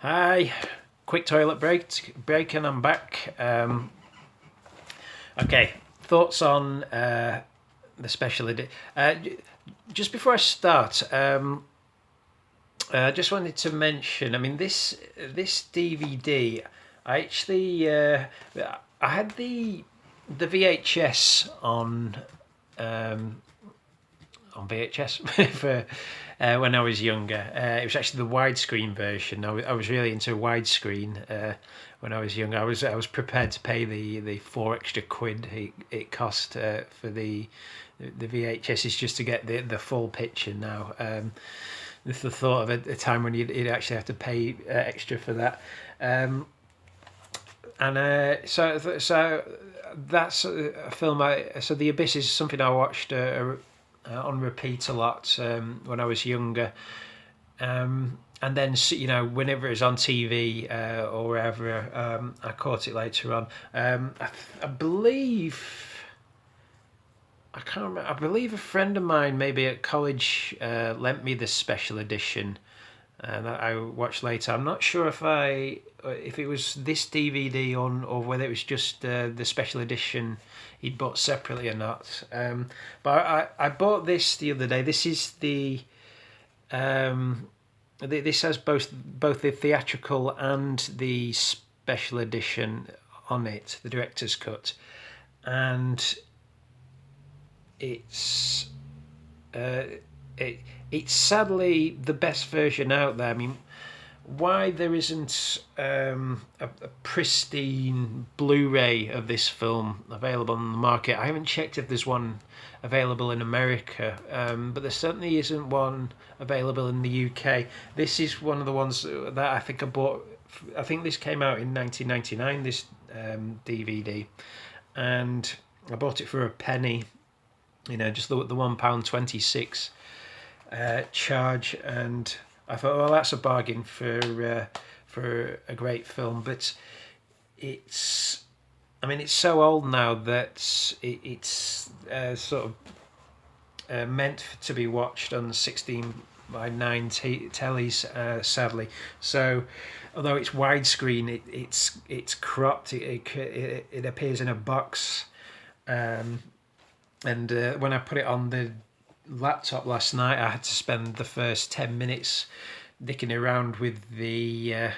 Hi, quick toilet break, and I'm back. Okay, thoughts on the special edition. Just before I start, I just wanted to mention. I mean, this DVD. I actually I had the VHS on VHS for when I was younger. It was actually the widescreen version. I was really into widescreen when I was young. I was prepared to pay the £4 extra it cost for the VHS just to get the full picture now. With the thought of a time when you'd actually have to pay extra for that. So that's a film. So The Abyss is something I watched on repeat a lot when I was younger. And then, whenever it was on TV or wherever, I caught it later on. I believe, I can't remember, I believe a friend of mine, maybe at college, lent me the special edition that I watched later. I'm not sure if it was this DVD or whether it was just the special edition he'd bought separately or not. But I bought this the other day. This is this has both the theatrical and the special edition on it, the director's cut, and it's it's sadly the best version out there. I mean, why there isn't a pristine Blu-ray of this film available on the market? I haven't checked if there's one available in America, but there certainly isn't one available in the UK. This is one of the ones that I think I bought. I think this came out in 1999. This DVD, and I bought it for a penny. Just the £1.26 charge, and I thought, well, that's a bargain for a great film. But it's so old now that it's sort of meant to be watched on 16:9 tellies, sadly. So, although it's widescreen, it's cropped. It appears in a box, and when I put it on the laptop last night, I had to spend the first 10 minutes dicking around with the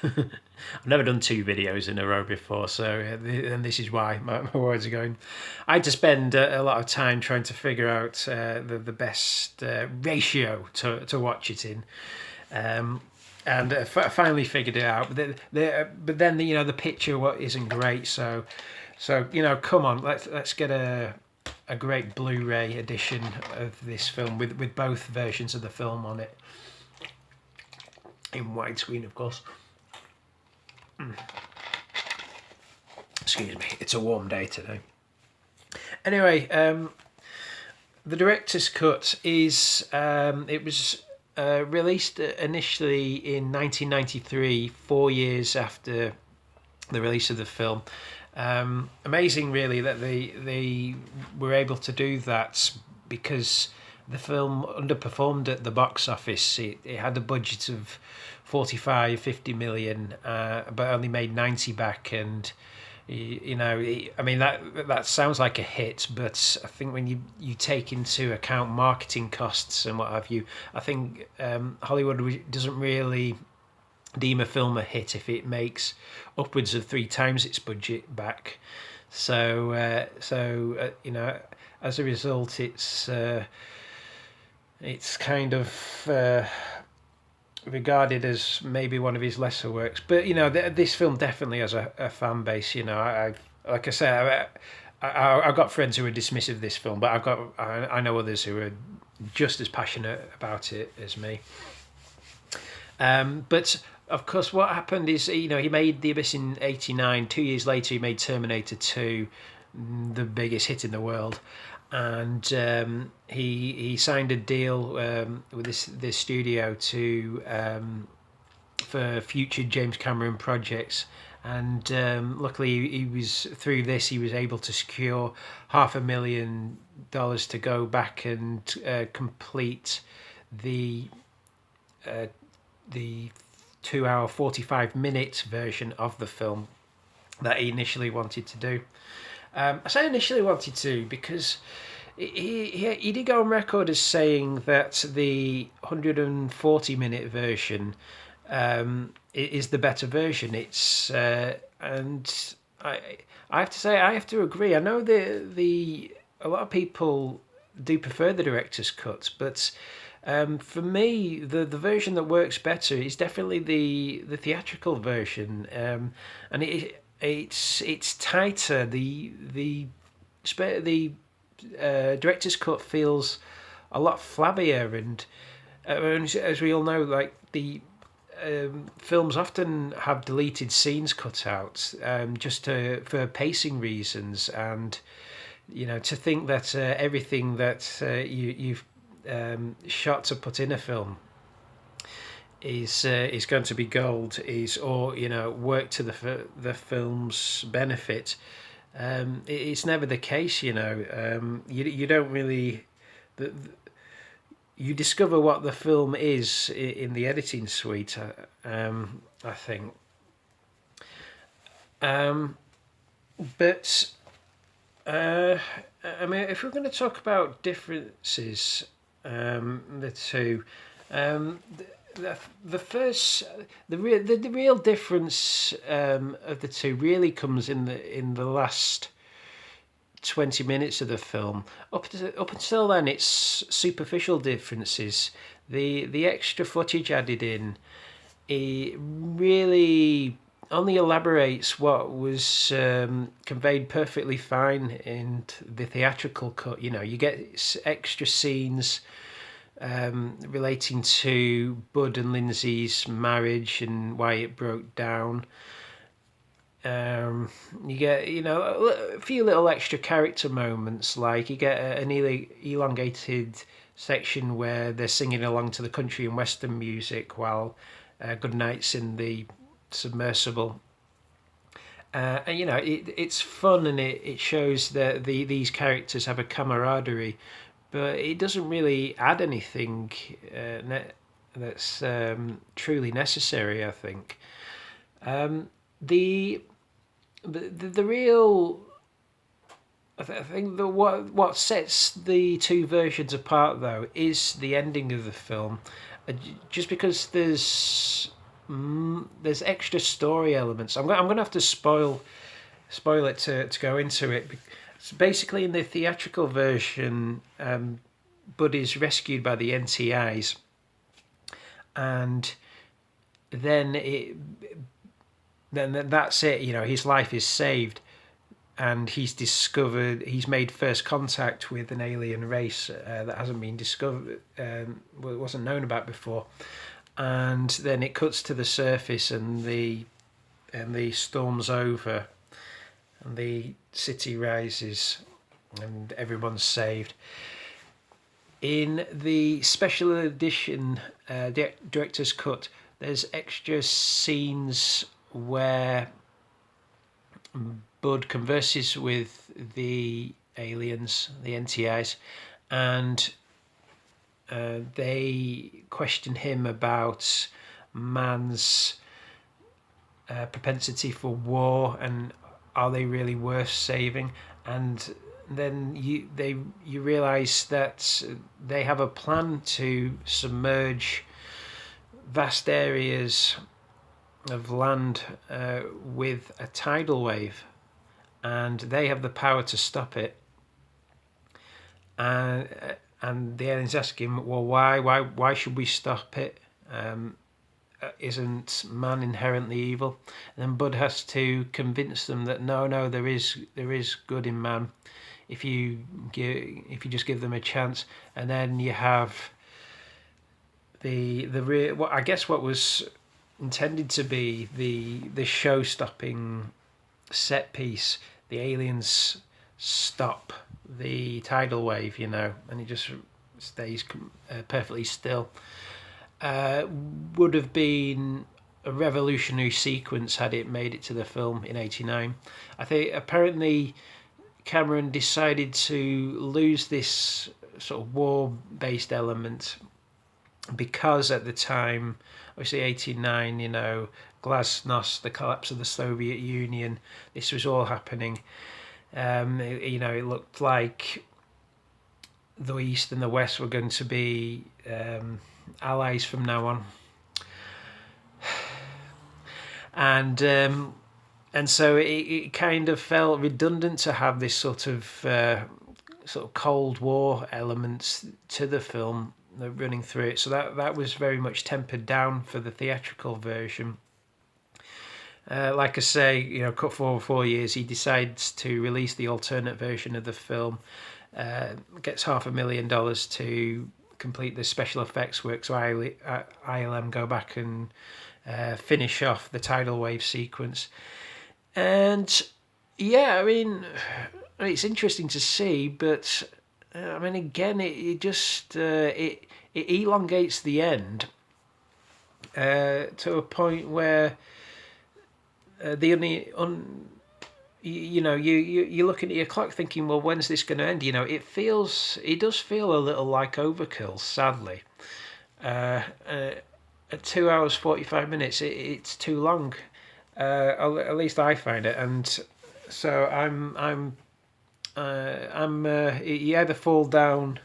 I've never done two videos in a row before, so and this is why my words are going. I had to spend a lot of time trying to figure out the best ratio to watch it in, and I finally figured it out. But then the picture isn't great, so come on, let's get a great Blu-ray edition of this film with both versions of the film on it in widescreen, of course. Excuse me, it's a warm day today. Anyway, the director's cut is it was released initially in 1993, 4 years after the release of the film. Amazing, really, that they were able to do that, because the film underperformed at the box office. It had a budget of 50 million, but only made 90 back. And that sounds like a hit, but I think when you take into account marketing costs and what have you, I think Hollywood doesn't really deem a film a hit if it makes upwards of 3 times its budget back. So as a result, it's kind of regarded as maybe one of his lesser works. But this film definitely has a fan base. Like I say, I've got friends who are dismissive of this film, but I know others who are just as passionate about it as me. But of course, what happened is, he made The Abyss in '89. 2 years later, he made Terminator 2, the biggest hit in the world, and he signed a deal with this studio for future James Cameron projects. And luckily, he was able to secure $500,000 to go back and complete the the 2 hour 45-minute version of the film that he initially wanted to do. I say initially wanted to because he did go on record as saying that the 140-minute version is the better version. It's and I have to say I have to agree. I know the a lot of people do prefer the director's cut, but for me, the version that works better is definitely the theatrical version, and it's tighter. The director's cut feels a lot flabbier, and as we all know, like the films often have deleted scenes cut out just for pacing reasons, and to think that everything that you've shot to put in a film is going to be gold, or work to the film's benefit. It's never the case. You don't really. You discover what the film is in the editing suite. I think. But I mean, if we're going to talk about differences, the two, the first, the real difference of the two really comes in the last 20 minutes of the film. Up until then, it's superficial differences. The extra footage added in, it really only elaborates what was conveyed perfectly fine in the theatrical cut. You get extra scenes relating to Bud and Lindsay's marriage and why it broke down. You get a few little extra character moments, like you get an elongated section where they're singing along to the country and western music while Goodnight's in the submersible. And it's fun, and it shows that these characters have a camaraderie, but it doesn't really add anything that's truly necessary, I think. The real, I think what sets the two versions apart, though, is the ending of the film. Just because there's extra story elements. I'm going to have to spoil it to go into it. So basically, in the theatrical version, Bud is rescued by the NTIs, and then that's it. His life is saved, and he's made first contact with an alien race that hasn't been discovered, wasn't known about before. And then it cuts to the surface, and the storm's over, and the city rises, and everyone's saved. In the special edition director's cut, there's extra scenes where Bud converses with the aliens, the NTIs, and they question him about man's propensity for war, and are they really worth saving? And then you realise that they have a plan to submerge vast areas of land with a tidal wave, and they have the power to stop it. And the aliens ask him, well, why should we stop it? Isn't man inherently evil? And then Bud has to convince them that no, there is good in man if you just give them a chance. And then you have what was intended to be the show-stopping set piece. The aliens stop the tidal wave, and it just stays perfectly still. Would have been a revolutionary sequence had it made it to the film in '89. I think apparently Cameron decided to lose this sort of war-based element because at the time, obviously 89, Glasnost, the collapse of the Soviet Union, this was all happening. It looked like the East and the West were going to be allies from now on, and so it kind of felt redundant to have this sort of Cold War elements to the film running through it. So that was very much tempered down for the theatrical version. Like I say, cut forward 4 years, he decides to release the alternate version of the film. Gets $500,000 to complete the special effects work, so ILM go back and finish off the tidal wave sequence. And yeah, it's interesting to see, but again, it just it elongates the end to a point where you're looking at your clock thinking, well, when's this going to end? It does feel a little like overkill, sadly. At 2 hours 45 minutes, it's too long. At least I find it, and so you either fall down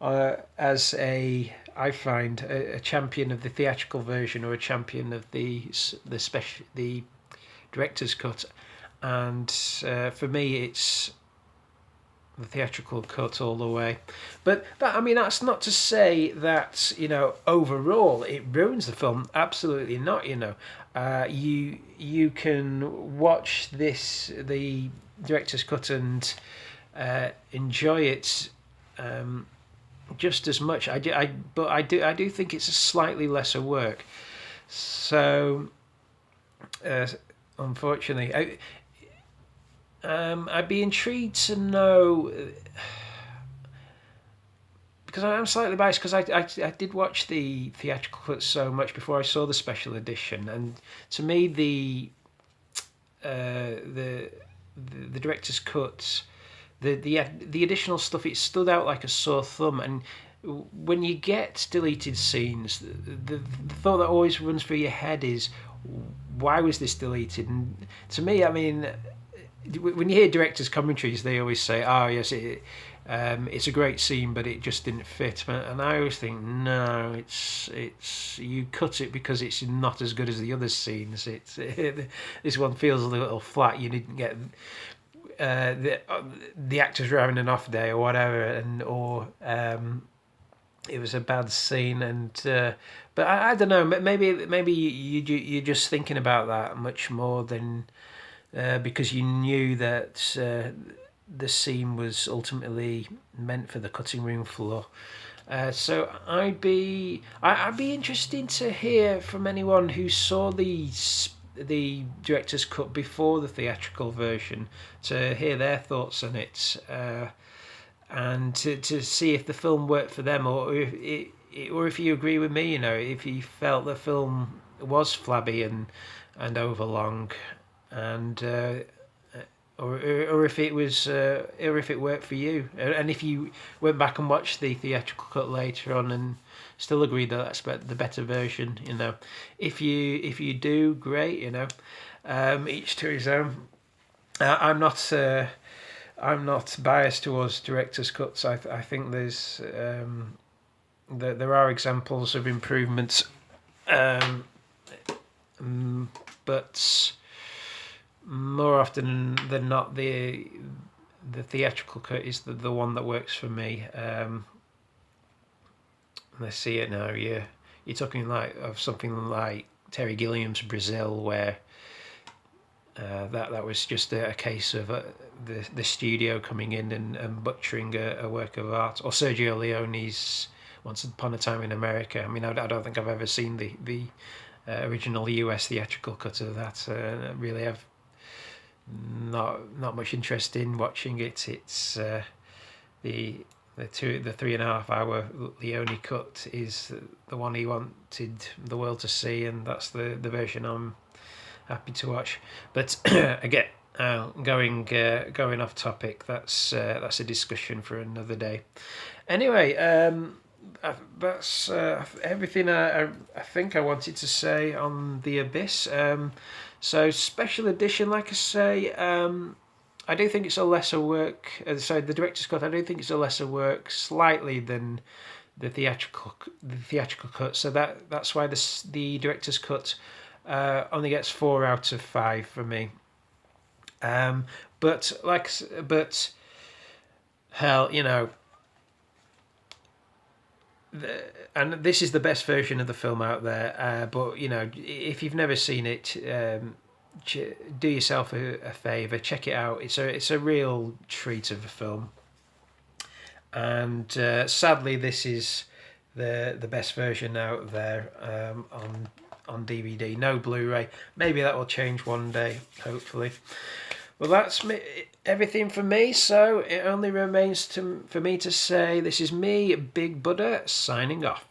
as I find a champion of the theatrical version or a champion of the director's cut, and for me it's the theatrical cut all the way. But that's not to say that overall it ruins the film. Absolutely not. You can watch the director's cut and enjoy it just as much. But I do think it's a slightly lesser work. So unfortunately, I'd be intrigued to know, because I'm slightly biased, because I did watch the theatrical cut so much before I saw the special edition, and to me the director's cut, the additional stuff, it stood out like a sore thumb. And when you get deleted scenes, the thought that always runs through your head is, why was this deleted? And to me, when you hear directors' commentaries, they always say, "Oh yes, it's a great scene, but it just didn't fit." And I always think, no, it's you cut it because it's not as good as the other scenes. This one feels a little flat. You didn't get the actors were having an off day or whatever, or it was a bad scene. And but I don't know. Maybe you're just thinking about that much more than. Because you knew that the scene was ultimately meant for the cutting room floor. So I'd be interested to hear from anyone who saw the director's cut before the theatrical version, to hear their thoughts on it, and to see if the film worked for them, or if you agree with me. If you felt the film was flabby and overlong. And or if it was or if it worked for you, and if you went back and watched the theatrical cut later on and still agreed that that's the better version, if you do, great, each to his own. I'm not biased towards director's cuts. I think there's there are examples of improvements, but more often than not, the theatrical cut is the one that works for me. Let's see it now. You're talking of something like Terry Gilliam's Brazil, where that was just a case of the studio coming in and butchering a work of art, or Sergio Leone's Once Upon a Time in America. I don't think I've ever seen the original US theatrical cut of that. Really, I've not much interest in watching it. It's the 3.5 hour Leone cut is the one he wanted the world to see, and that's the version I'm happy to watch. But again, going off topic, that's a discussion for another day. Anyway, that's everything I think I wanted to say on The Abyss. So special edition, like I say, I do think it's a lesser work. So the director's cut, I do think it's a lesser work slightly than the theatrical cut. So that's why the director's cut only gets 4 out of 5 from me. Um, but hell, and this is the best version of the film out there. But if you've never seen it, do yourself a favour, check it out. It's a real treat of a film, and sadly, this is the best version out there on DVD. No Blu-ray. Maybe that will change one day, hopefully. Well, that's everything from me, so it only remains for me to say this is me, Big Buddha, signing off.